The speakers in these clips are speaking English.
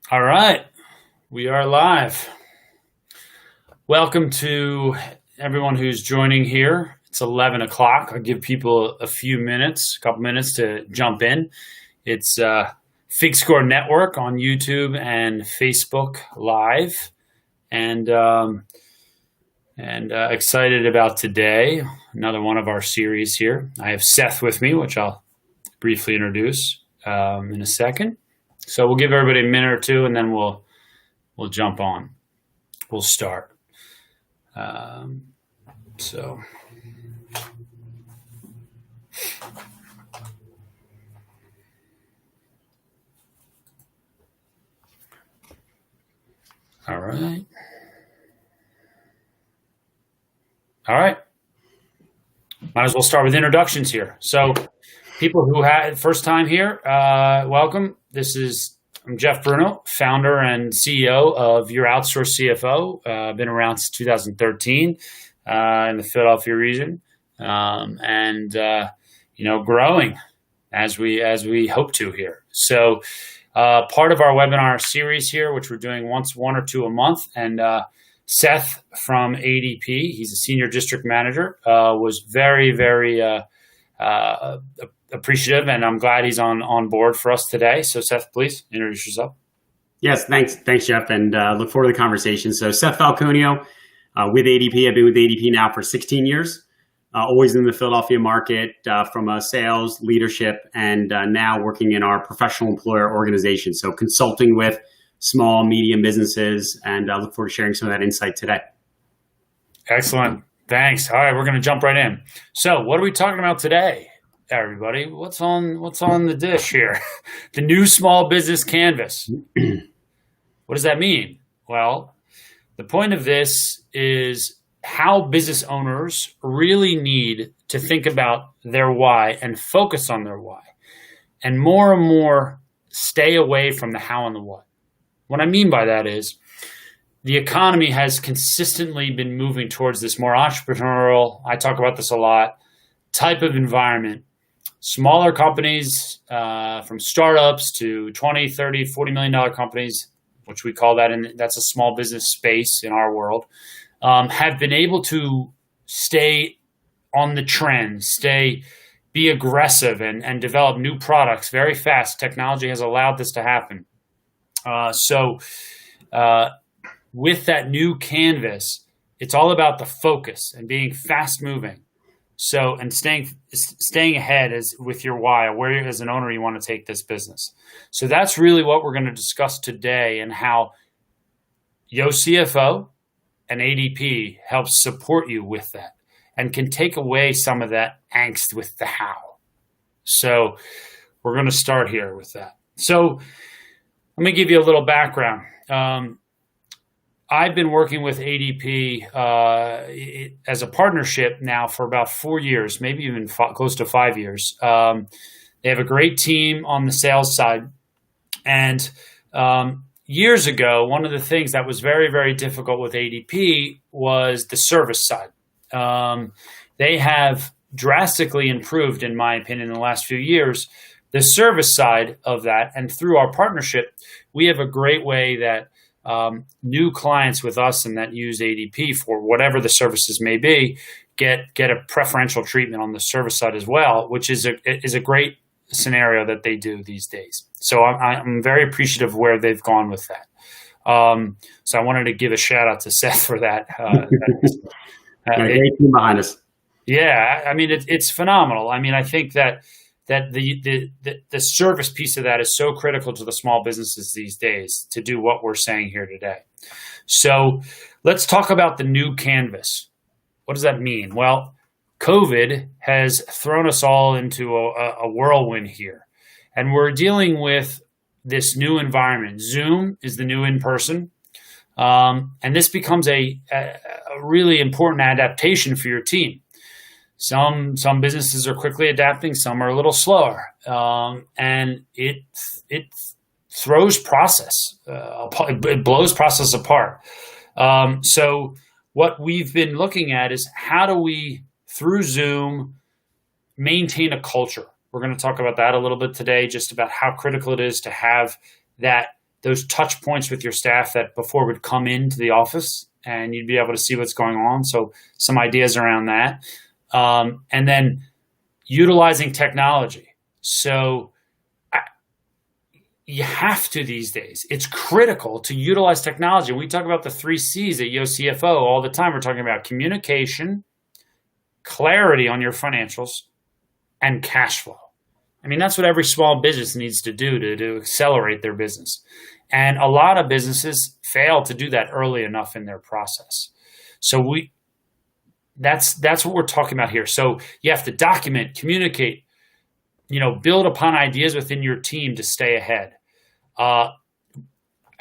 All right, we are live. Welcome to everyone who's joining here. It's 11 o'clock. I'll give people a couple minutes to jump in. It's Fig Score Network on YouTube and Facebook Live, and excited about today. Another one of our series here. I have Seth with me, which I'll briefly introduce in a second. So we'll give everybody a minute or two, and then we'll jump on. We'll start. So. All right. All right. Might as well start with introductions here. So people who had first time here, welcome. I'm Jeff Bruno, founder and CEO of Your Outsourced CFO. Been around since 2013 in the Philadelphia region, and growing as we hope to here. So part of our webinar series here, which we're doing one or two a month, and Seth from ADP, he's a senior district manager, was very, very appreciative, and I'm glad he's on board for us today. So Seth, please introduce yourself. Yes, thanks, Jeff, and look forward to the conversation. So Seth Falconi with ADP. I've been with ADP now for 16 years, always in the Philadelphia market from a sales, leadership, and now working in our professional employer organization. So consulting with small, medium businesses, and I look forward to sharing some of that insight today. Excellent. Thanks. All right, we're going to jump right in. So what are we talking about today, everybody? What's on the dish here? The new small business canvas. What does that mean? Well, the point of this is how business owners really need to think about their why and focus on their why, and more stay away from the how and the what. What I mean by that is the economy has consistently been moving towards this more entrepreneurial, I talk about this a lot, type of environment. Smaller companies, from startups to 20, 30, $40 million companies, which we call that, and that's a small business space in our world, have been able to stay on the trend, be aggressive and develop new products very fast. Technology has allowed this to happen. So with that new canvas, it's all about the focus and being fast moving. So, and staying ahead with your why, where as an owner you want to take this business. So that's really what we're going to discuss today, and how YOCFO and ADP helps support you with that and can take away some of that angst with the how. So we're going to start here with that. So let me give you a little background. I've been working with ADP as a partnership now for about 4 years, maybe even close to 5 years. They have a great team on the sales side. And years ago, one of the things that was very, very difficult with ADP was the service side. They have drastically improved, in my opinion, in the last few years, the service side of that. And through our partnership, we have a great way that new clients with us and that use ADP for whatever the services may be get a preferential treatment on the service side as well, which is a great scenario that they do these days. So I'm very appreciative of where they've gone with that. So I wanted to give a shout out to Seth for that. Great team behind us. Yeah, I mean it's phenomenal. I mean, I think that the service piece of that is so critical to the small businesses these days to do what we're saying here today. So let's talk about the new canvas. What does that mean? Well, COVID has thrown us all into a whirlwind here, and we're dealing with this new environment. Zoom is the new in-person, and this becomes a really important adaptation for your team. Some businesses are quickly adapting, some are a little slower, and it throws process, it blows process apart. So what we've been looking at is how do we, through Zoom, maintain a culture. We're going to talk about that a little bit today, just about how critical it is to have that those touch points with your staff that before would come into the office, and you'd be able to see what's going on. So some ideas around that. And then utilizing technology. So you have to these days. It's critical to utilize technology. We talk about the 3 C's at YOCFO all the time. We're talking about communication, clarity on your financials, and cash flow. I mean, that's what every small business needs to do to accelerate their business. And a lot of businesses fail to do that early enough in their process. So that's what we're talking about here. So you have to document, communicate, build upon ideas within your team to stay ahead. I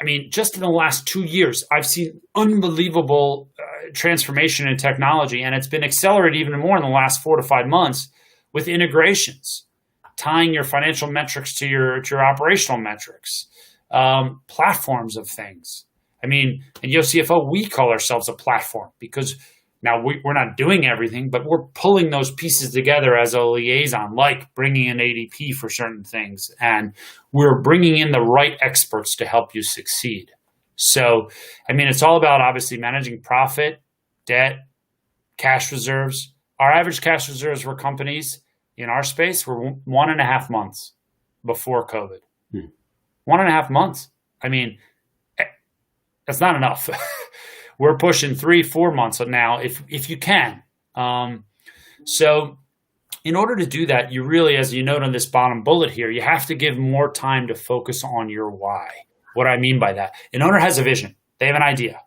mean, just in the last 2 years, I've seen unbelievable transformation in technology, and it's been accelerated even more in the last 4 to 5 months with integrations, tying your financial metrics to your operational metrics, platforms of things. I mean, at YOCFO, we call ourselves a platform because now we're not doing everything, but we're pulling those pieces together as a liaison, like bringing in ADP for certain things. And we're bringing in the right experts to help you succeed. So, I mean, it's all about obviously managing profit, debt, cash reserves. Our average cash reserves for companies in our space were 1.5 months before COVID. 1.5 months. I mean, that's not enough. We're pushing 3-4 months now, if you can. So in order to do that, you really, as you note on this bottom bullet here, you have to give more time to focus on your why. What I mean by that, an owner has a vision. They have an idea.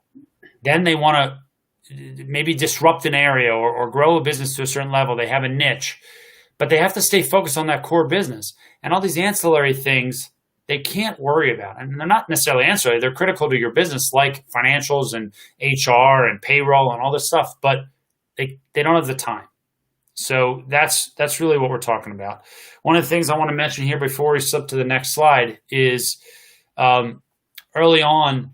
Then they want to maybe disrupt an area or grow a business to a certain level. They have a niche, but they have to stay focused on that core business. And all these ancillary things, they can't worry about. And they're not necessarily ancillary. They're critical to your business, like financials and HR and payroll and all this stuff, but they don't have the time. So that's really what we're talking about. One of the things I want to mention here before we slip to the next slide is early on,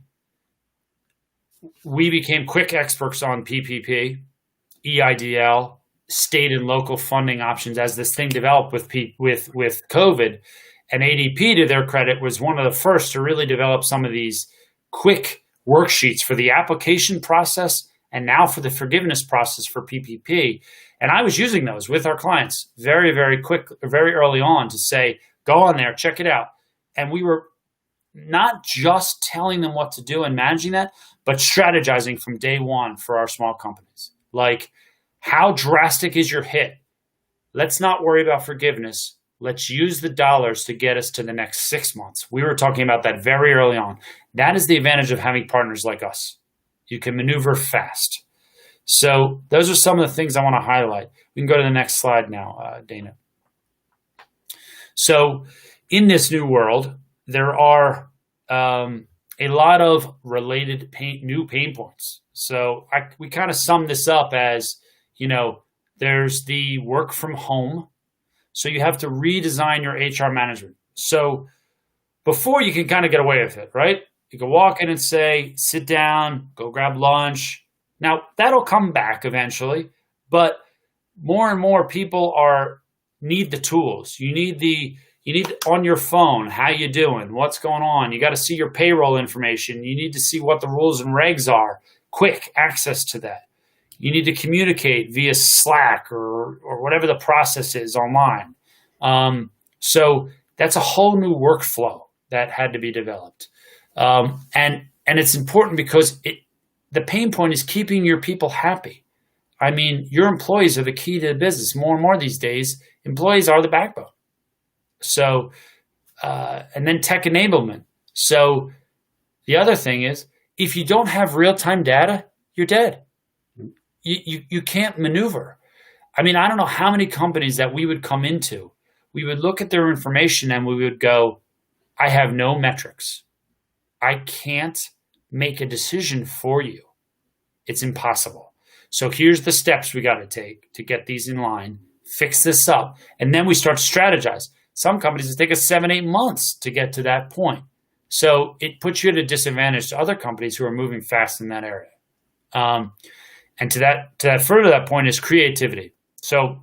we became quick experts on PPP, EIDL, state and local funding options as this thing developed with COVID. And ADP, to their credit, was one of the first to really develop some of these quick worksheets for the application process and now for the forgiveness process for PPP. And I was using those with our clients very, very quick, very early on to say, go on there, check it out. And we were not just telling them what to do and managing that, but strategizing from day one for our small companies. Like, how drastic is your hit? Let's not worry about forgiveness. Let's use the dollars to get us to the next 6 months. We were talking about that very early on. That is the advantage of having partners like us. You can maneuver fast. So those are some of the things I want to highlight. We can go to the next slide now, Dana. So in this new world, there are a lot of related new pain points. So we kind of sum this up as, there's the work from home. So you have to redesign your HR management. So before you can kind of get away with it, right? You can walk in and say, sit down, go grab lunch. Now that'll come back eventually, but more and more people need the tools. You need on your phone, how you doing? What's going on? You got to see your payroll information. You need to see what the rules and regs are. Quick access to that. You need to communicate via Slack or whatever the process is online. So that's a whole new workflow that had to be developed. And it's important because the pain point is keeping your people happy. I mean, your employees are the key to the business. More and more these days, employees are the backbone. So, and then tech enablement. So the other thing is, if you don't have real-time data, you're dead. You can't maneuver. I mean, I don't know how many companies that we would come into. We would look at their information and we would go, I have no metrics. I can't make a decision for you. It's impossible. So here's the steps we got to take to get these in line, fix this up, and then we start to strategize. Some companies, it take us 7-8 months to get to that point. So it puts you at a disadvantage to other companies who are moving fast in that area. And to that further that point is creativity. So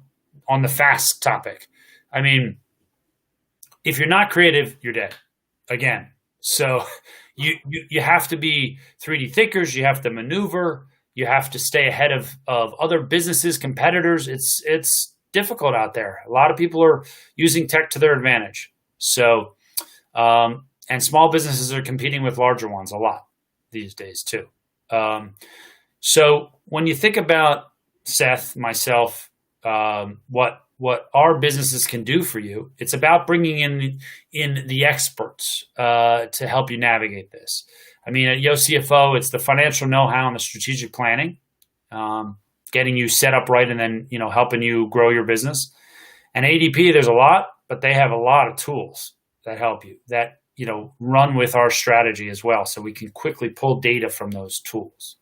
on the fast topic, I mean, if you're not creative, you're dead. Again, So you have to be 3D thinkers. You have to maneuver. You have to stay ahead of other businesses, competitors. It's difficult out there. A lot of people are using tech to their advantage. So, and small businesses are competing with larger ones a lot these days too. So when you think about Seth, myself, what our businesses can do for you, it's about bringing in the experts to help you navigate this. I mean, at YOCFO, it's the financial know-how and the strategic planning, getting you set up right, and then helping you grow your business. And ADP, there's a lot, but they have a lot of tools that help you that run with our strategy as well, so we can quickly pull data from those tools.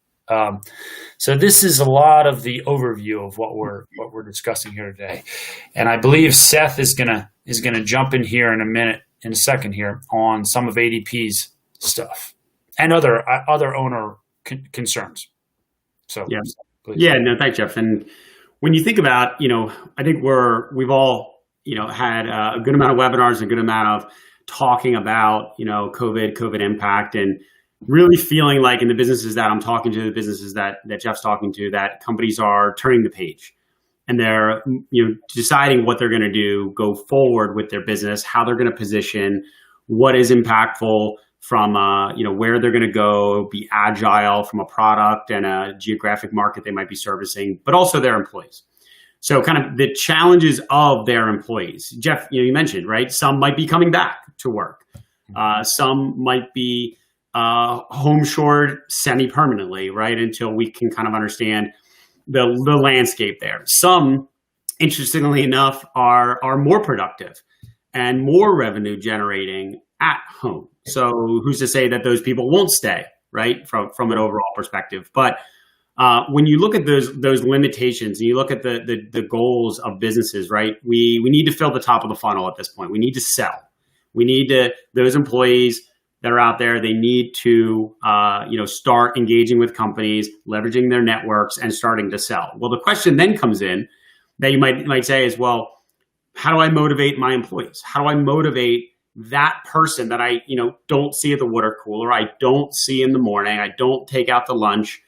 So this is a lot of the overview of what we're discussing here today, and I believe Seth is gonna jump in here in a second here on some of ADP's stuff and other owner concerns. So yeah, please. Yeah, no, thanks, Jeff. And when you think about, I think we've all had a good amount of webinars, a good amount of talking about COVID impact, and really feeling like in the businesses that I'm talking to, the businesses that Jeff's talking to, that companies are turning the page and they're deciding what they're going to do, go forward with their business, how they're going to position, what is impactful from where they're going to go, be agile from a product and a geographic market they might be servicing, but also their employees. So kind of the challenges of their employees. Jeff, you mentioned, right? Some might be coming back to work. Some might be home shored semi-permanently, right? Until we can kind of understand the landscape there. Some, interestingly enough, are more productive and more revenue generating at home. So who's to say that those people won't stay, right? From an overall perspective. But when you look at those limitations and you look at the goals of businesses, right? We need to fill the top of the funnel at this point. We need to sell. We need those employees that are out there, they need to start engaging with companies, leveraging their networks, and starting to sell. Well, the question then comes in that you might say is, well, how do I motivate my employees? How do I motivate that person that I don't see at the water cooler, I don't see in the morning, I don't take out to lunch,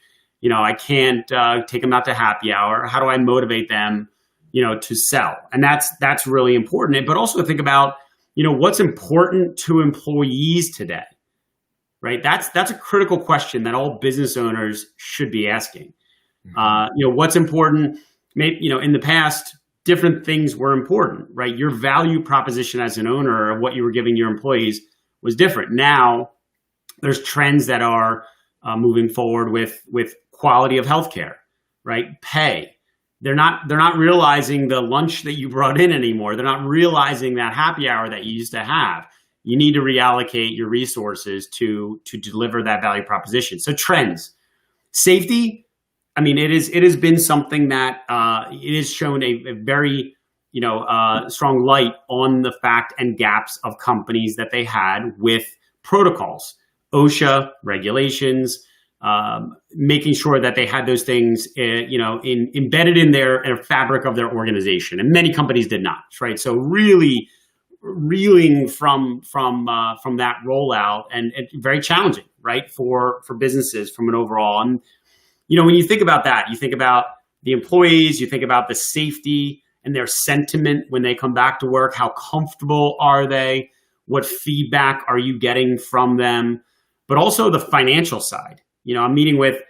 I can't take them out to happy hour. How do I motivate them, to sell? And that's really important. But also think about what's important to employees today, right? That's a critical question that all business owners should be asking. What's important? Maybe, in the past, different things were important, right? Your value proposition as an owner of what you were giving your employees was different. Now, there's trends that are moving forward with quality of healthcare, right? Pay. They're not realizing the lunch that you brought in anymore. They're not realizing that happy hour that you used to have. You need to reallocate your resources to deliver that value proposition. So trends, safety. I mean, it has been something that it has shown a very strong light on the fact and gaps of companies that they had with protocols, OSHA regulations. Making sure that they had those things, embedded in their fabric of their organization, and many companies did not. Right, so really reeling from that rollout, and very challenging, right, for businesses from an overall. And when you think about that, you think about the employees, you think about the safety and their sentiment when they come back to work. How comfortable are they? What feedback are you getting from them? But also the financial side. I'm meeting with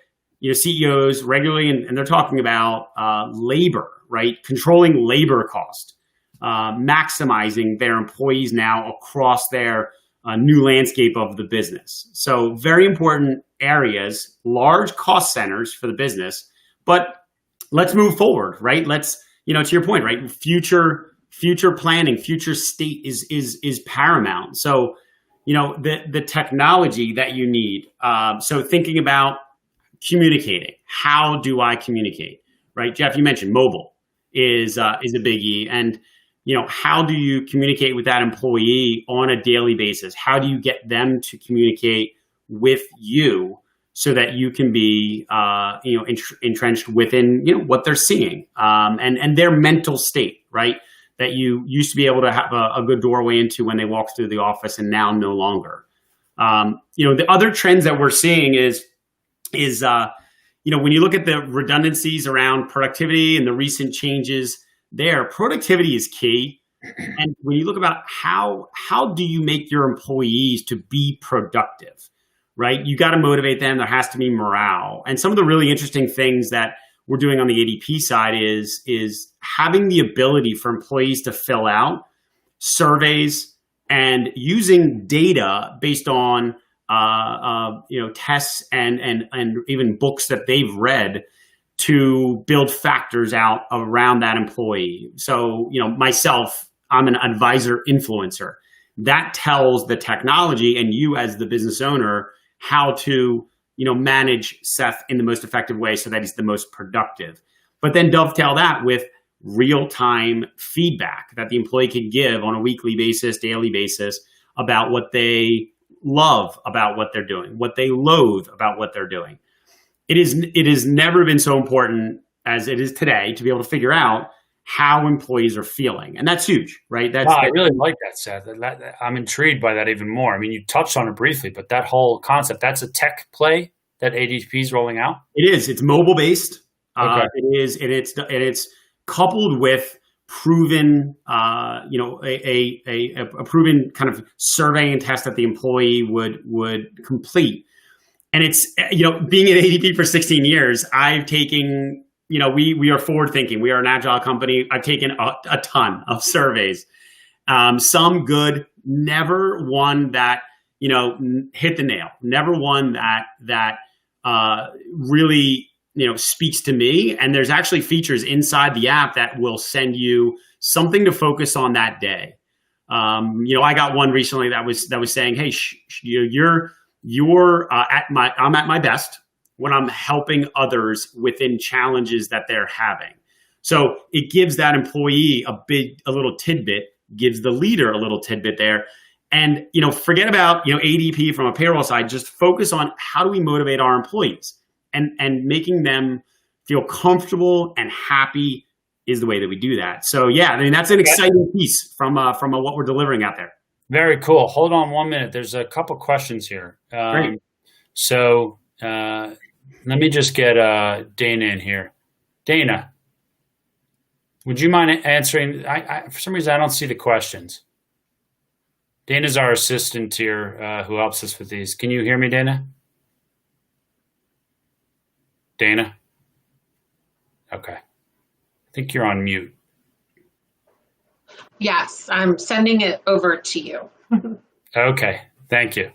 CEOs regularly, and they're talking about labor, right? Controlling labor cost, maximizing their employees now across their new landscape of the business. So very important areas, large cost centers for the business. But let's move forward, right? Let's, to your point, right? Future planning, future state is paramount. So the technology that you need. So thinking about communicating, how do I communicate, right? Jeff, you mentioned mobile is a biggie. And, how do you communicate with that employee on a daily basis? How do you get them to communicate with you so that you can be, entrenched within, what they're seeing, and their mental state, right? That you used to be able to have a good doorway into when they walk through the office, and now no longer. The other trends that we're seeing is when you look at the redundancies around productivity and the recent changes there, productivity is key. And when you look about how do you make your employees to be productive, right? You got to motivate them. There has to be morale. And some of the really interesting things that we're doing on the ADP side is having the ability for employees to fill out surveys and using data based on tests and even books that they've read to build factors out around that employee. So, myself, I'm an advisor influencer. That tells the technology and you as the business owner how to, manage Seth in the most effective way so that he's the most productive. But then dovetail that with real-time feedback that the employee can give on a weekly basis, daily basis about what they love about what they're doing, what they loathe about what they're doing. It has never been so important as it is today to be able to figure out how employees are feeling. And that's huge, right? I really like that, Seth. I'm intrigued by that even more. I mean, you touched on it briefly, but that whole concept, that's a tech play that ADP is rolling out? It is. It's mobile based. Okay. It is. And it's coupled with proven, a proven kind of survey and test that the employee would complete. And it's, being at ADP for 16 years, I've taken, we are forward thinking. We are an agile company. I've taken a ton of surveys, some good, never one that, hit the nail, never one that really, speaks to me. And there's actually features inside the app that will send you something to focus on that day. I got one recently that was saying, hey, I'm at my best when I'm helping others within challenges that they're having. So it gives that employee a little tidbit, gives the leader a little tidbit there. And, forget about, ADP from a payroll side, just focus on how do we motivate our employees and making them feel comfortable and happy is the way that we do that. So yeah, that's an exciting piece from what we're delivering out there. Very cool. Hold on 1 minute. There's a couple questions here. Great. So let me just get Dana in here. Dana, would you mind answering? For some reason, I don't see the questions. Dana's our assistant here who helps us with these. Can you hear me, Dana? Dana? Okay. I think you're on mute. Yes, I'm sending it over to you. Okay, thank you.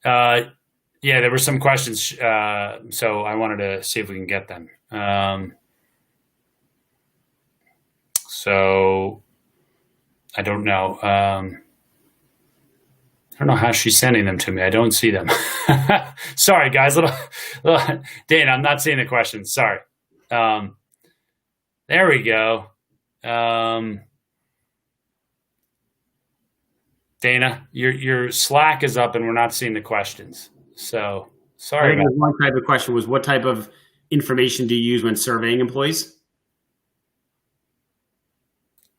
Yeah, there were some questions, so I wanted to see if we can get them. So I don't know. I don't know how she's sending them to me. I don't see them. Sorry, guys. Dana, I'm not seeing the questions. Sorry. There we go. Dana, your Slack is up and we're not seeing the questions. So sorry. I think one type of question was, what type of information do you use when surveying employees?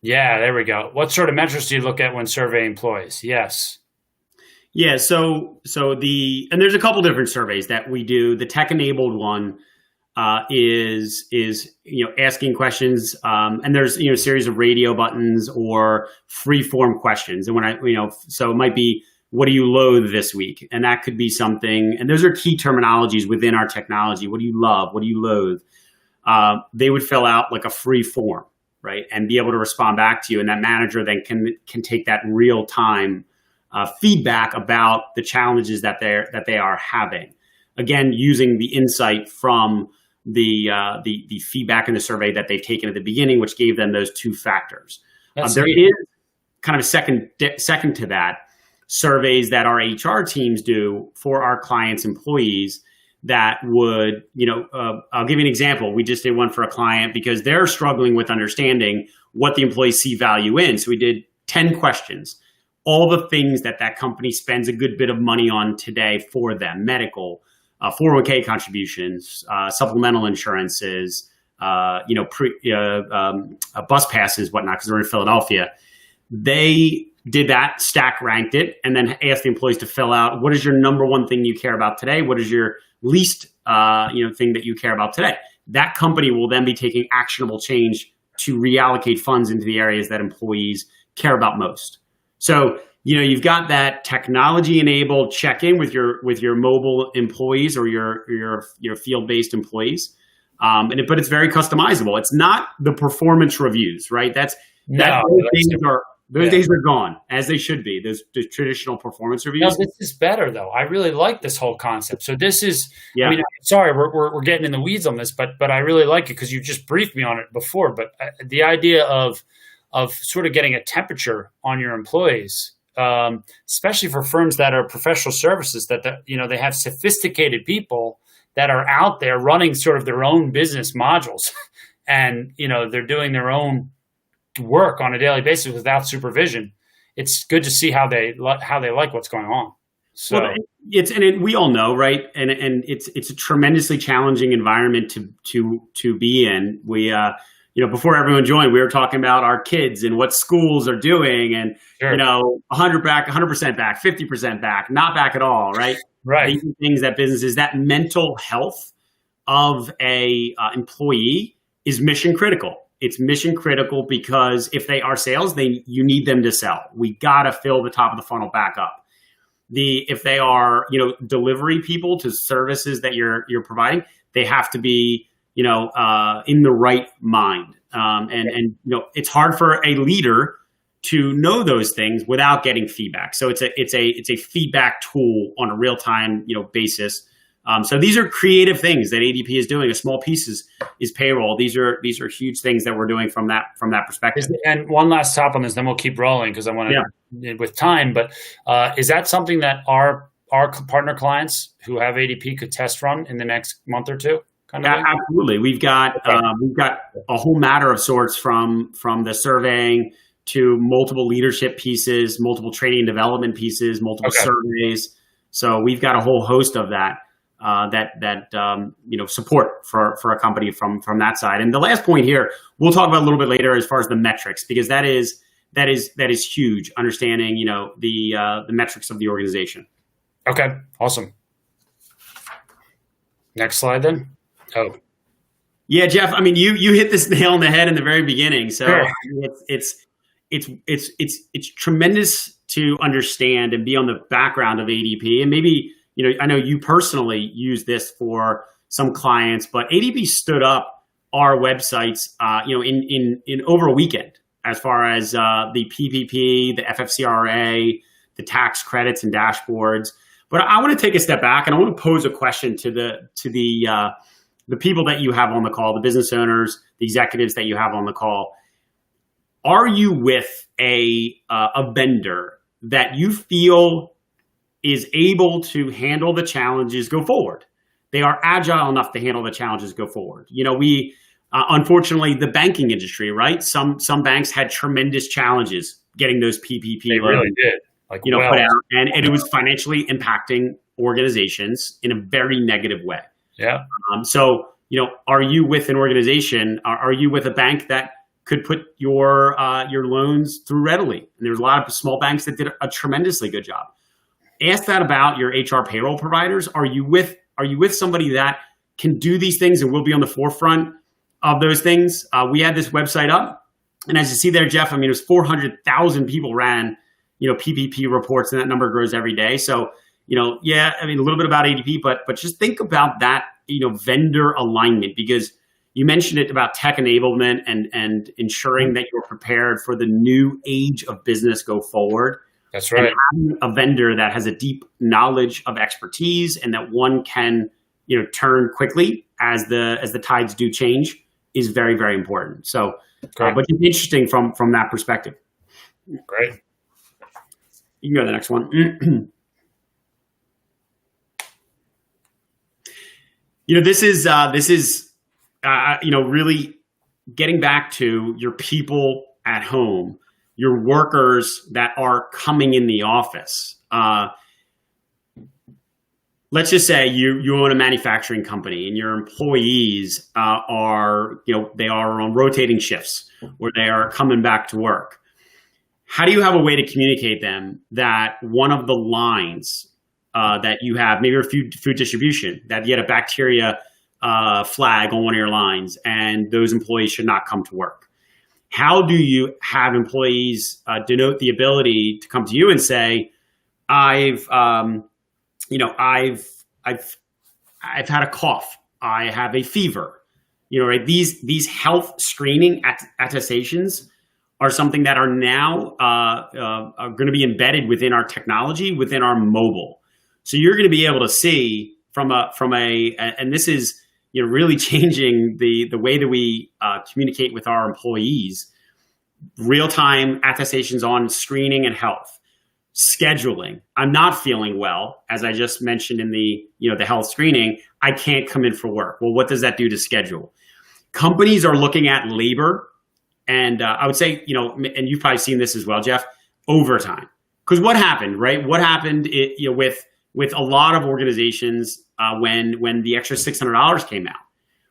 Yeah, there we go. What sort of metrics do you look at when surveying employees? Yes. Yeah, so and there's a couple different surveys that we do. The tech-enabled one is asking questions, and there's a series of radio buttons or free-form questions. And so it might be, what do you loathe this week? And that could be something. And those are key terminologies within our technology. What do you love? What do you loathe? They would fill out like a free form, right, and be able to respond back to you. And that manager then can take that real time feedback about the challenges that they are having. Again, using the insight from the feedback in the survey that they've taken at the beginning, which gave them those two factors. There is kind of a second to that, surveys that our HR teams do for our clients' employees that would, I'll give you an example. We just did one for a client because they're struggling with understanding what the employees see value in. So we did 10 questions, all the things that company spends a good bit of money on today for them: medical, 401k contributions, supplemental insurances, bus passes, whatnot, because they're in Philadelphia. they did that, stack ranked it, and then asked the employees to fill out what is your number one thing you care about today? What is your least thing that you care about today? That company will then be taking actionable change to reallocate funds into the areas that employees care about most. So, you've got that technology-enabled check-in with your mobile employees or your field-based employees, but it's very customizable. It's not the performance reviews, right? Those days are gone, as they should be. Those the traditional performance reviews. No, this is better though. I really like this whole concept. So this is, yeah. I mean, sorry, we're getting in the weeds on this, but I really like it because you just briefed me on it before. But the idea of sort of getting a temperature on your employees, especially for firms that are professional services, that they have sophisticated people that are out there running sort of their own business modules, and they're doing their own work on a daily basis without supervision. It's good to see how they like what's going on. So we all know, right? And it's a tremendously challenging environment to be in. We before everyone joined, we were talking about our kids and what schools are doing, and sure. 100% back, 50% back, not back at all, right? Right. These are things that businesses, that mental health of a employee is mission critical. It's mission critical because if they are sales, you need them to sell. We got to fill the top of the funnel back up. If they are, delivery people to services that you're providing, they have to be, in the right mind. And it's hard for a leader to know those things without getting feedback. So it's a feedback tool on a real time, basis. So these are creative things that ADP is doing. A small piece is payroll. These are huge things that we're doing from that perspective. And one last top on this, then we'll keep rolling because I want to with time. But is that something that our partner clients who have ADP could test run in the next month or two? Absolutely. We've got a whole matter of sorts from the surveying to multiple leadership pieces, multiple training and development pieces, multiple surveys. So we've got a whole host of that. Support for a company from that side. And the last point here, we'll talk about a little bit later as far as the metrics, because that is huge. Understanding, the metrics of the organization. Okay. Awesome. Next slide then. Oh, yeah, Jeff. I mean, you hit this nail on the head in the very beginning. So sure. It's tremendous to understand and be on the background of ADP, and maybe. I know you personally use this for some clients, but ADP stood up our websites, in over a weekend, as far as the PPP, the FFCRA, the tax credits and dashboards. But I want to take a step back and I want to pose a question to the people that you have on the call, the business owners, the executives that you have on the call. Are you with a vendor that you feel is able to handle the challenges go forward? They are agile enough to handle the challenges go forward. We unfortunately, the banking industry, right? Some banks had tremendous challenges getting those PPP. They really did. Put out, and it was financially impacting organizations in a very negative way. Yeah. So, are you with an organization? Are you with a bank that could put your loans through readily? And there's a lot of small banks that did a tremendously good job. Ask that about your HR payroll providers. Are you with somebody that can do these things and will be on the forefront of those things? We had this website up, and as you see there, Jeff, I mean, it was 400,000 people ran, PPP reports, and that number grows every day. So, a little bit about ADP, but just think about that, vendor alignment, because you mentioned it about tech enablement and ensuring that you're prepared for the new age of business go forward. That's right. And having a vendor that has a deep knowledge of expertise and that one can, turn quickly as the tides do change is very, very important. So, but it's interesting from that perspective. Great. You can go to the next one. This is really getting back to your people at home, your workers that are coming in the office. Let's just say you own a manufacturing company and your employees are on rotating shifts where they are coming back to work. how do you have a way to communicate them that one of the lines that you have, maybe your food distribution, that you had a bacteria flag on one of your lines and those employees should not come to work? How do you have employees denote the ability to come to you and say, I've had a cough, I have a fever, right? These health screening attestations are something that are now are going to be embedded within our technology, within our mobile. So you're going to be able to see and this is really changing the way that we communicate with our employees. Real-time attestations on screening and health, scheduling. I'm not feeling well, as I just mentioned in the health screening. I can't come in for work. Well, what does that do to schedule? Companies are looking at labor, and I would say, and you've probably seen this as well, Jeff, overtime. Because what happened, right? What happened with a lot of organizations when the extra $600 came out?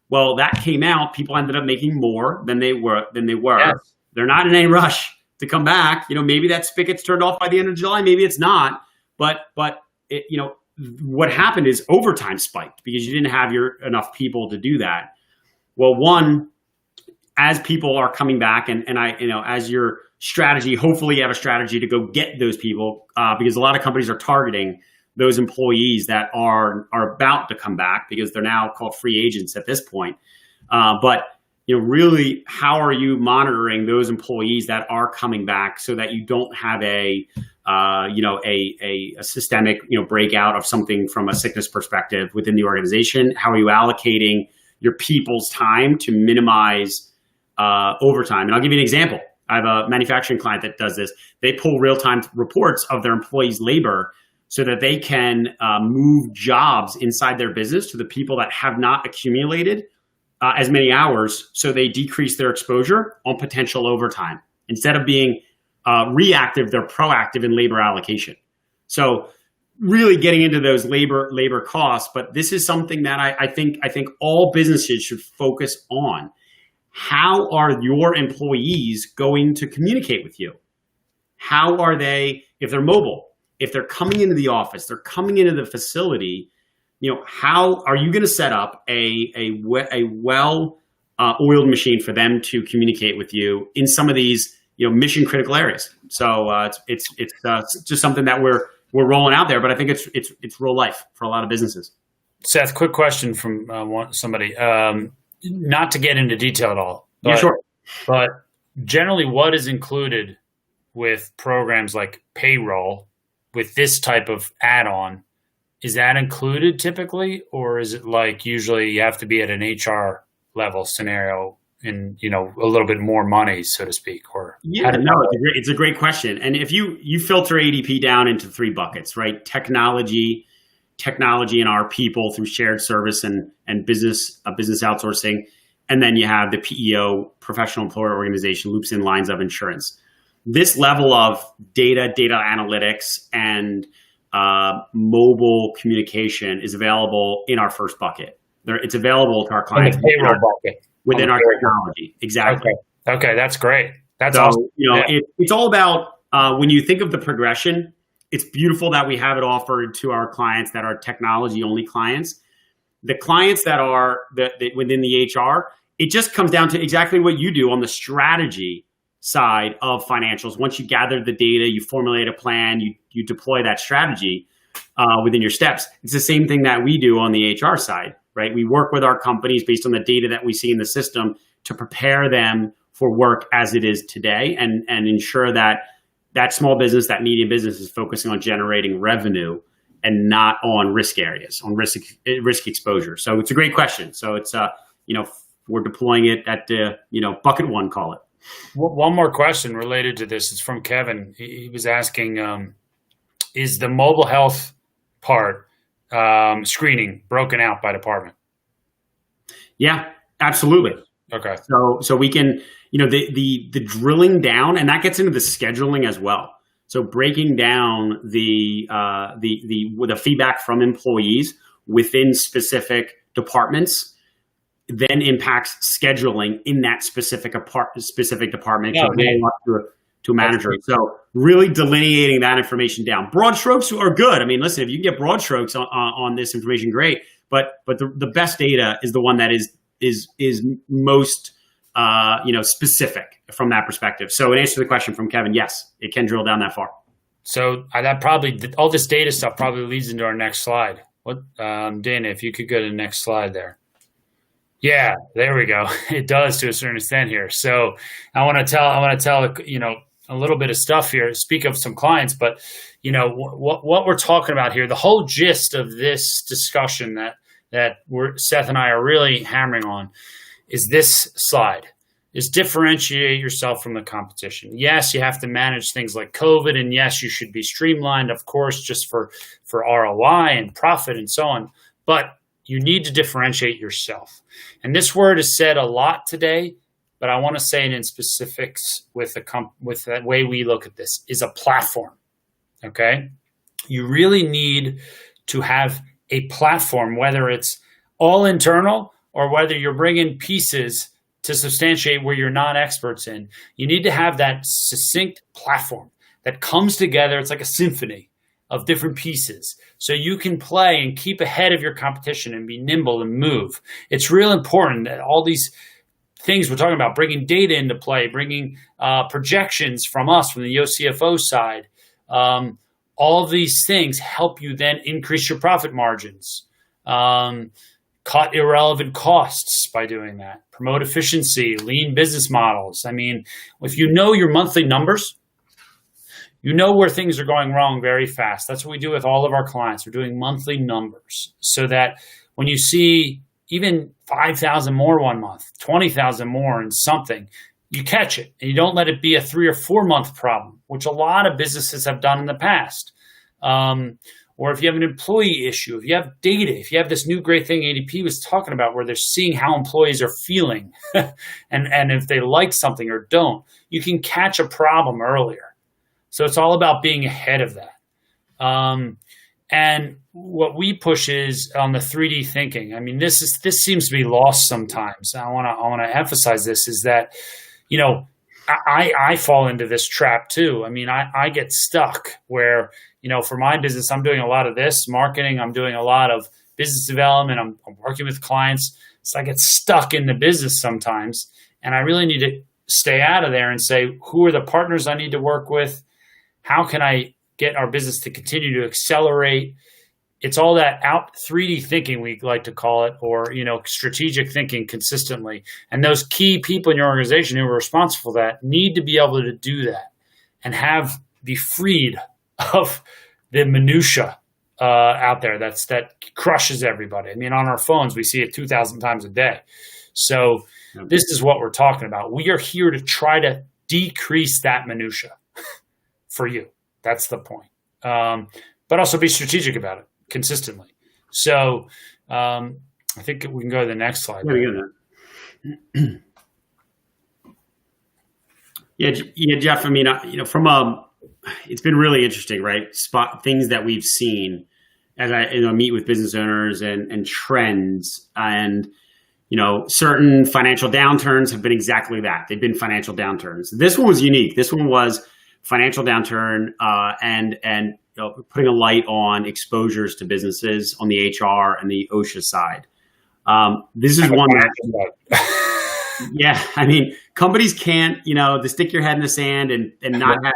Well, that came out. People ended up making more than they were. Yes. They're not in any rush to come back. Maybe that spigot's turned off by the end of July. Maybe it's not. But what happened is overtime spiked because you didn't have enough people to do that. Well, one, as people are coming back, and as your strategy, hopefully you have a strategy to go get those people because a lot of companies are targeting those employees that are about to come back because they're now called free agents at this point. But really, how are you monitoring those employees that are coming back so that you don't have a systemic breakout of something from a sickness perspective within the organization? How are you allocating your people's time to minimize overtime? And I'll give you an example. I have a manufacturing client that does this. They pull real-time reports of their employees' labor so that they can move jobs inside their business to the people that have not accumulated as many hours, so they decrease their exposure on potential overtime. Instead of being reactive, they're proactive in labor allocation. So really getting into those labor costs, but this is something that I think all businesses should focus on. How are your employees going to communicate with you? How are they, if they're mobile, if they're coming into the office, they're coming into the facility, how are you going to set up a well oiled machine for them to communicate with you in some of these mission critical areas? So it's just something that we're rolling out there, but I think it's real life for a lot of businesses. Seth, quick question from somebody. Not to get into detail at all, but, yeah, sure. But generally, what is included with programs like payroll with this type of add-on? Is that included typically, or is it like usually you have to be at an HR level scenario and a little bit more money, so to speak? Or it's a great question. And if you filter ADP down into three buckets, right? Technology and our people through shared service and business outsourcing, and then you have the PEO, professional employer organization, loops in lines of insurance. This level of data analytics, and mobile communication is available in our first bucket. It's available to our clients within our technology. Exactly. Okay, that's great. That's awesome. It's all about when you think of the progression. It's beautiful that we have it offered to our clients that are technology only clients. The clients that are within the HR, it just comes down to exactly what you do on the strategy side of financials. Once you gather the data, you formulate a plan, you deploy that strategy within your steps. It's the same thing that we do on the HR side, right? We work with our companies based on the data that we see in the system to prepare them for work as it is today and ensure that small business, that medium business is focusing on generating revenue and not on risk areas, on risk exposure. So it's a great question. So it's, we're deploying it at bucket one, call it. One more question related to this. It's from Kevin. He was asking, is the mobile health part screening broken out by department? Yeah, absolutely. Okay. So we can, the drilling down, and that gets into the scheduling as well. So breaking down the feedback from employees within specific departments then impacts scheduling in that specific department. Yeah, to a manager. So really delineating that information down. Broad strokes are good. I mean, listen, if you can get broad strokes on this information, great. But the best data is the one that is most specific from that perspective. So in answer to the question from Kevin, yes, it can drill down that far. So that probably, all this data stuff probably leads into our next slide. What, Dana, if you could go to the next slide there. Yeah, there we go. It does to a certain extent here. So I want to tell, a little bit of stuff here, speak of some clients, but what we're talking about here, the whole gist of this discussion that Seth and I are really hammering on is this slide, is differentiate yourself from the competition. Yes, you have to manage things like COVID, and yes, you should be streamlined, of course, just for ROI and profit and so on, but you need to differentiate yourself. And this word is said a lot today, but I want to say it in specifics with the way we look at this, is a platform, okay? You really need to have a platform, whether it's all internal or whether you're bringing pieces to substantiate where you're not experts in. You need to have that succinct platform that comes together. It's like a symphony of different pieces, so you can play and keep ahead of your competition and be nimble and move. It's real important that all these things we're talking about, bringing data into play, bringing projections from us, from the YOCFO side, all of these things help you then increase your profit margins, cut irrelevant costs by doing that, promote efficiency, lean business models. I mean, if you know your monthly numbers, you know where things are going wrong very fast. That's what we do with all of our clients. We're doing monthly numbers so that when you see even 5,000 more one month, 20,000 more in something, you catch it and you don't let it be a 3 or 4 month problem, which a lot of businesses have done in the past. Or if you have an employee issue, if you have data, if you have this new great thing ADP was talking about where they're seeing how employees are feeling and if they like something or don't, you can catch a problem earlier. So it's all about being ahead of that. And what we push is on the 3D thinking. I mean, this seems to be lost sometimes. I want to emphasize this is that, I fall into this trap too. I mean, I get stuck where, for my business, I'm doing a lot of this marketing. I'm doing a lot of business development. I'm working with clients. So I get stuck in the business sometimes. And I really need to stay out of there and say, who are the partners I need to work with? How can I get our business to continue to accelerate? It's all that 3D thinking, we like to call it, or, strategic thinking consistently. And those key people in your organization who are responsible for that need to be able to do that and be freed of the minutia out there that crushes everybody. I mean, on our phones, we see it 2,000 times a day. So this is what we're talking about. We are here to try to decrease that minutia for you. That's the point. But also be strategic about it consistently. So I think we can go to the next slide. Yeah, Jeff. I mean, it's been really interesting, right? Spot things that we've seen as I meet with business owners and trends, and certain financial downturns have been exactly that. They've been financial downturns. This one was unique. This one was financial downturn and putting a light on exposures to businesses on the HR and the OSHA side. This is one that, yeah, I mean, companies can't, to stick your head in the sand and not have,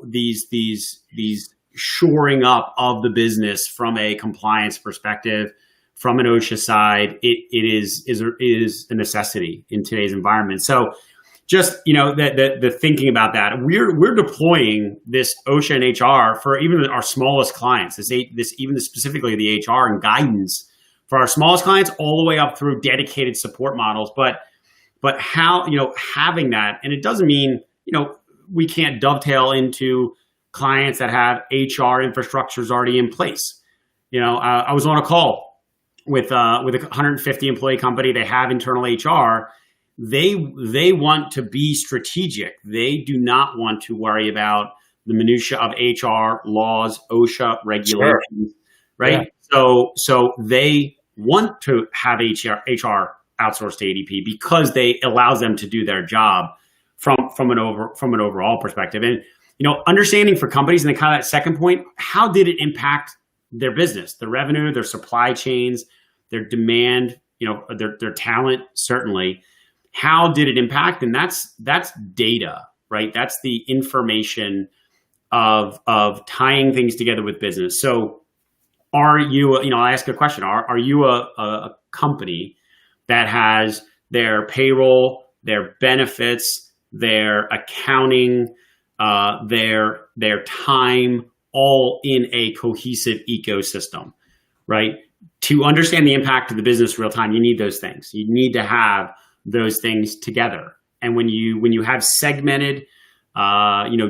these shoring up of the business from a compliance perspective, from an OSHA side. It is a necessity in today's environment. So just, the thinking about that, we're deploying this OSHA and HR for even our smallest clients, specifically the HR and guidance for our smallest clients all the way up through dedicated support models. But how, having that, and it doesn't mean, we can't dovetail into clients that have HR infrastructures already in place. I was on a call with a 150 employee company. They have internal HR. They want to be strategic. They do not want to worry about the minutia of HR laws, OSHA regulations, right? Yeah. So they want to have HR outsourced to ADP because they allows them to do their job from an overall perspective. And understanding for companies, and then kind of that second point, how did it impact their business, their revenue, their supply chains, their demand, their talent, certainly. How did it impact? And that's data, right? That's the information of tying things together with business. So are you, I ask a question, are you a company that has their payroll, their benefits, their accounting, their time all in a cohesive ecosystem, right? To understand the impact of the business real time, you need those things. You need to have those things together. And when you have segmented,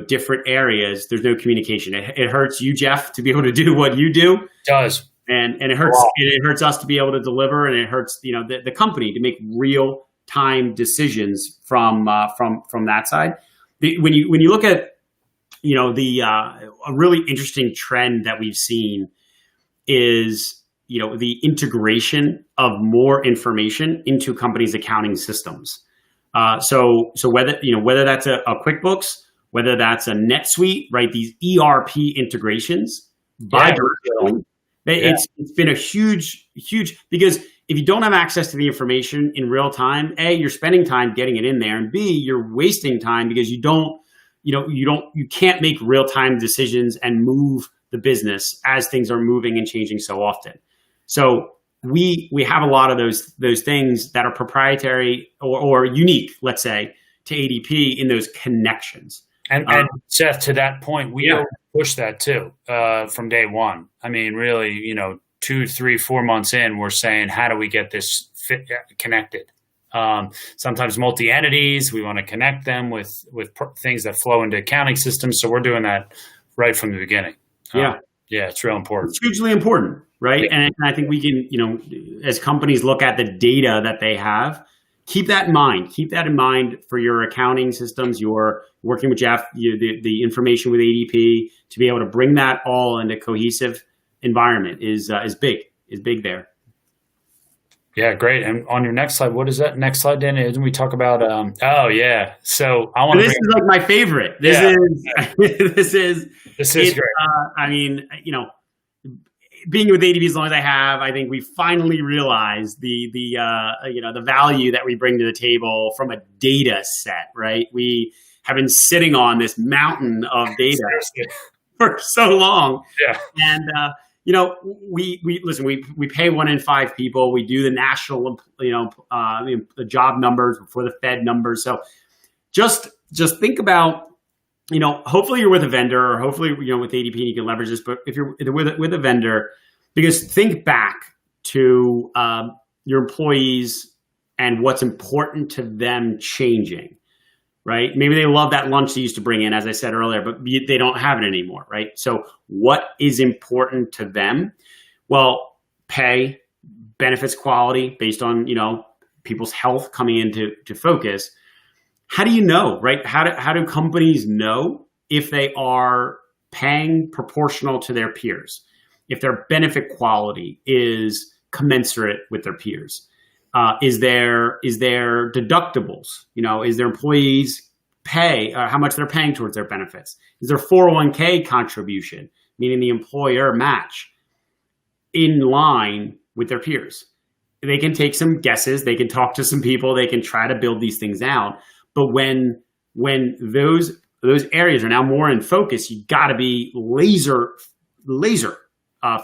different areas, there's no communication. It hurts you, Jeff, to be able to do what you do. It does. And it hurts. Wow. It hurts us to be able to deliver, and it hurts the company to make real time decisions from that side. When you look at a really interesting trend that we've seen is the integration of more information into companies' accounting systems. So whether that's a QuickBooks, whether that's a NetSuite, right? These ERP integrations by Bruno, it's been a huge, because if you don't have access to the information in real time, A, you're spending time getting it in there, and B, you're wasting time because you can't make real time decisions and move the business as things are moving and changing so often. So we have a lot of those things that are proprietary or unique, let's say, to ADP in those connections. And Seth, to that point, we push that too from day one. I mean, really, 2, 3, 4 months in, we're saying, how do we get this connected? Sometimes multi-entities, we want to connect them with things that flow into accounting systems. So we're doing that right from the beginning. It's real important. It's hugely important, right? And I think we can, as companies look at the data that they have, keep that in mind. Keep that in mind for your accounting systems. You're working with Jeff, the information with ADP, to be able to bring that all into cohesive environment is big there. Yeah, great. And on your next slide, what is that next slide, Dan? Didn't we talk about? So I want. This is like my favorite. This is great. I mean, being with ADP as long as I have, I think we finally realized the value that we bring to the table from a data set. Right, we have been sitting on this mountain of data for so long. Yeah, and. We pay 1 in 5 people. We do the national, the job numbers before the Fed numbers. So just think about, hopefully you're with a vendor, or hopefully, with ADP and you can leverage this, but if you're with a vendor, because think back to your employees and what's important to them changing. Right? Maybe they love that lunch they used to bring in, as I said earlier, but they don't have it anymore, right? So what is important to them? Well, pay, benefits, quality based on, people's health coming into focus. How do you know, right? How do companies know if they are paying proportional to their peers? If their benefit quality is commensurate with their peers? Is there deductibles? Is their employees pay how much they're paying towards their benefits? Is there 401k contribution, meaning the employer match, in line with their peers? They can take some guesses. They can talk to some people. They can try to build these things out. But when those areas are now more in focus, you got to be laser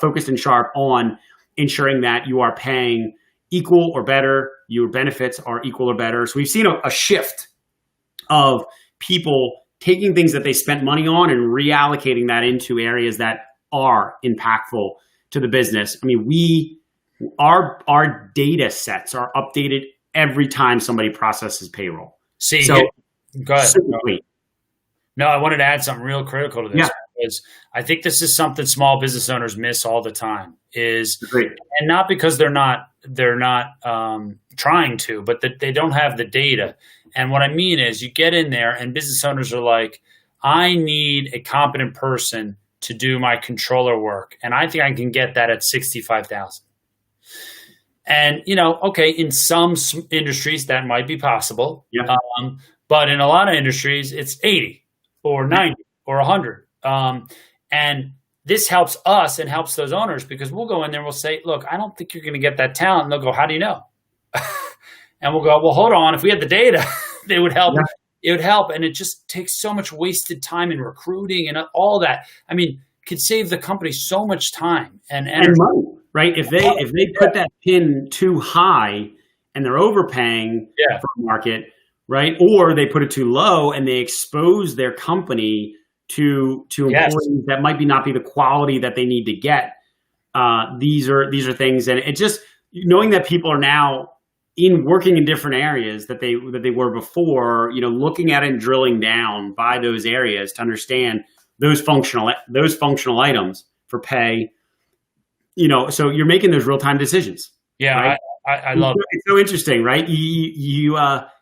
focused and sharp on ensuring that you are paying equal or better, your benefits are equal or better. So we've seen a shift of people taking things that they spent money on and reallocating that into areas that are impactful to the business. I mean, our data sets are updated every time somebody processes payroll. Go ahead. No, I wanted to add something real critical to this. Because I think this is something small business owners miss all the time. And not because they're not trying to, but that they don't have the data. And what I mean is, you get in there and business owners are like, I need a competent person to do my controller work, and I think I can get that at $65,000. And in some industries that might be possible. Yeah. But in a lot of industries, it's 80 or 90 or 100. And this helps us and helps those owners because we'll go in there and we'll say, look, I don't think you're going to get that talent. And they'll go, how do you know? And we'll go, well, hold on. If we had the data, it would help. Yeah. It would help. And it just takes so much wasted time in recruiting and all that. I mean, could save the company so much time and energy. Money, right? If they put that pin too high and they're overpaying for the market, right? Or they put it too low and they expose their company to employees that might not be the quality that they need to get. These are things, and it just knowing that people are now working in different areas that they were before, looking at it and drilling down by those areas to understand those functional items for pay. So you're making those real time decisions. Yeah, right? I love it. It's so interesting, right?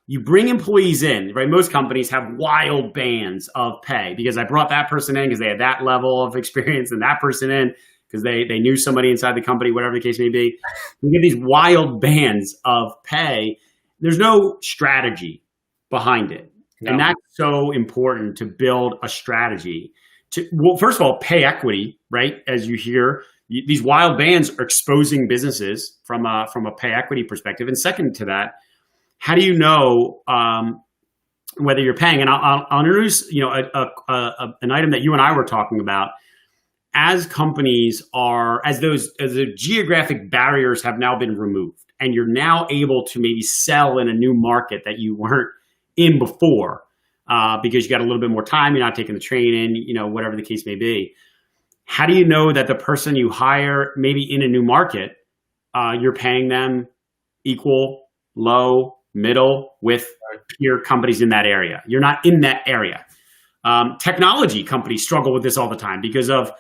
You bring employees in, right? Most companies have wild bands of pay because I brought that person in because they had that level of experience and that person in because they knew somebody inside the company, whatever the case may be. You get these wild bands of pay. There's no strategy behind it. No. And that's so important to build a strategy. Well, first of all, pay equity, right? As you hear, these wild bands are exposing businesses from a pay equity perspective. And second to that, how do you know whether you're paying? And I'll introduce an item that you and I were talking about. As companies as the geographic barriers have now been removed, and you're now able to maybe sell in a new market that you weren't in before, because you got a little bit more time, you're not taking the train in, whatever the case may be. How do you know that the person you hire maybe in a new market, you're paying them equal, low, middle with peer companies in that area? You're not in that area. Technology companies struggle with this all the time because of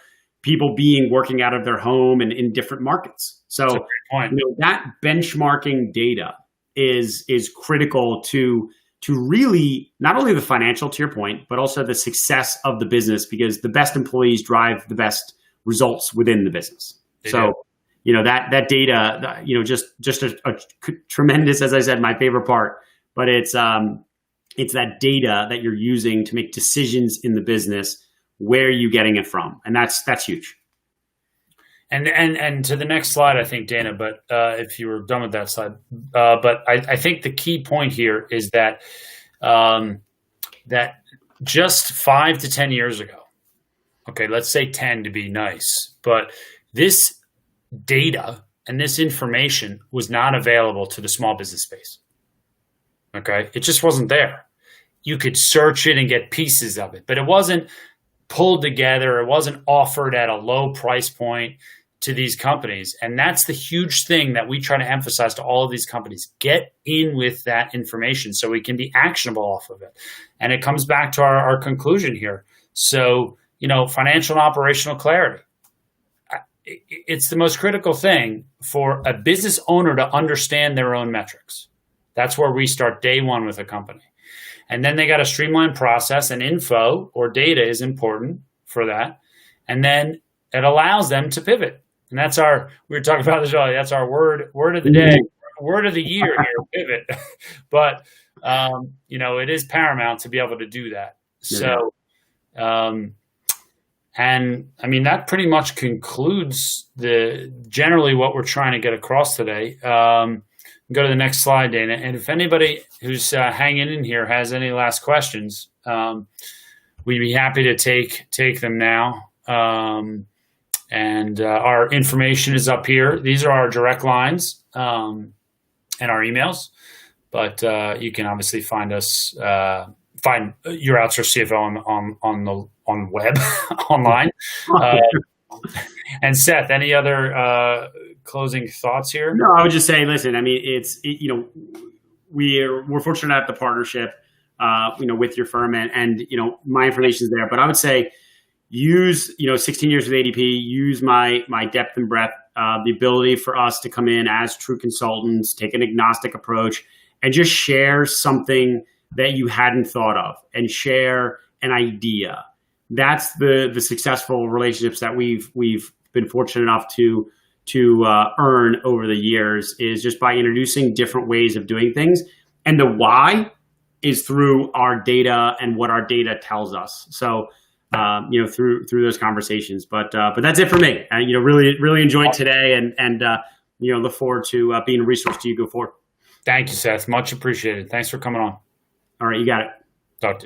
people working out of their home and in different markets. So that's a great point. That benchmarking data is critical to really not only the financial, to your point, but also the success of the business, because the best employees drive the best results within the business. That data, just a tremendous, as I said, my favorite part, but it's that data that you're using to make decisions in the business. Where are you getting it from? And that's huge. And to the next slide, I think, Dana, but if you were done with that slide, but I think the key point here is that that just 5 to 10 years ago, okay, let's say 10 to be nice, but this data and this information was not available to the small business space. Okay, it just wasn't there. You could search it and get pieces of it, but it wasn't pulled together. It wasn't offered at a low price point to these companies. And that's the huge thing that we try to emphasize to all of these companies. Get in with that information so it can be actionable off of it. And it comes back to our conclusion here. So, financial and operational clarity. It's the most critical thing for a business owner to understand their own metrics. That's where we start day one with a company. And then they got a streamlined process, and info or data is important for that. And then it allows them to pivot. And that's we were talking about this earlier, that's our word of the day, word of the year here, pivot. But, it is paramount to be able to do that. So, that pretty much concludes generally what we're trying to get across today. Go to the next slide, Dana. And if anybody who's hanging in here has any last questions, we'd be happy to take them now. And our information is up here. These are our direct lines and our emails. But you can obviously find us, find your outsourced CFO on the web online. And Seth, any other closing thoughts here? No, I would just say, listen, we're fortunate to have the partnership, with your firm and my information is there, but I would say use, 16 years with ADP, use my depth and breadth, the ability for us to come in as true consultants, take an agnostic approach and just share something that you hadn't thought of and share an idea. That's the successful relationships that we've been fortunate enough to earn over the years, is just by introducing different ways of doing things. And the why is through our data and what our data tells us. So, through those conversations. But that's it for me. Really enjoyed today, and look forward to being a resource to you go forward. Thank you, Seth. Much appreciated. Thanks for coming on. All right, you got it. Talk to you.